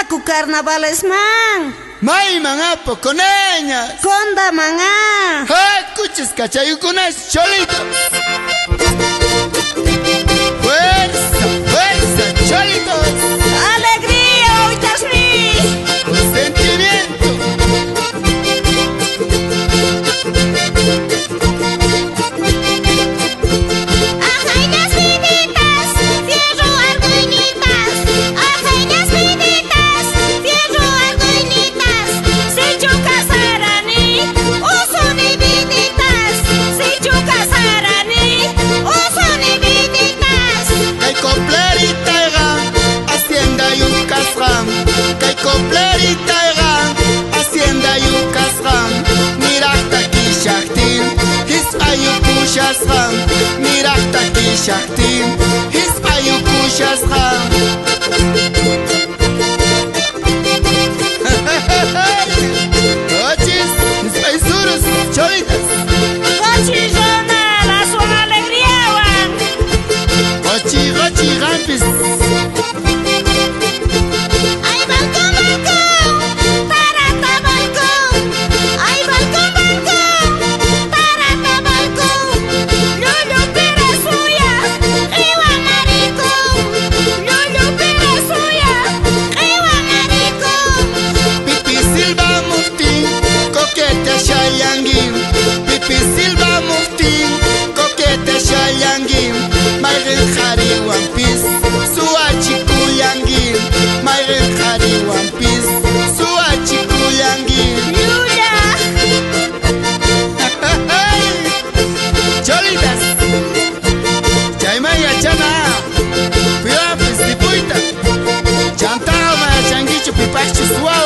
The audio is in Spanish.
Paku carnavales man. May mga poconeñas. Conda manga. Escuches cachayucunas cholitos. Fuerza, fuerza, cholitos. Alegría, oitas mi. Sentimiento. Ajainas viditas, fierro arguinitas. Ajainas viditas, fierro arguinitas. Si chucas arani, uso ni viditas. Si chucas arani, uso ni viditas. Kay complerita eran, hacienda y un casram. Kay complerita eran, hacienda y un casram. Mirakta ki shaktin, his ayu pushas ram. Mirakta ki shaktin, his ayu pushas ram. Ochis, mis paisuros, cholitas. Cochillona, la su alegría, wan. Ochi, ochi, rampis. Ay, balcón, balcón, tarata, balcón. Ay, balcón, balcón, tarata, balcón. Lulu pira suya, riwa maricón. Lulu pira suya, riwa maricón. Pipi Silva Muftin, coquete shayangin. Pipi Silva Muftin, coquete shayangin. Mayrin Hari One Piece, suachi kuyangin. Mayrin Hari One Piece, suachi kuyangin. Yuya. Cholitas, chaymaya chana. Piapis dipuita, chantao ma changuicho pipachu suachi.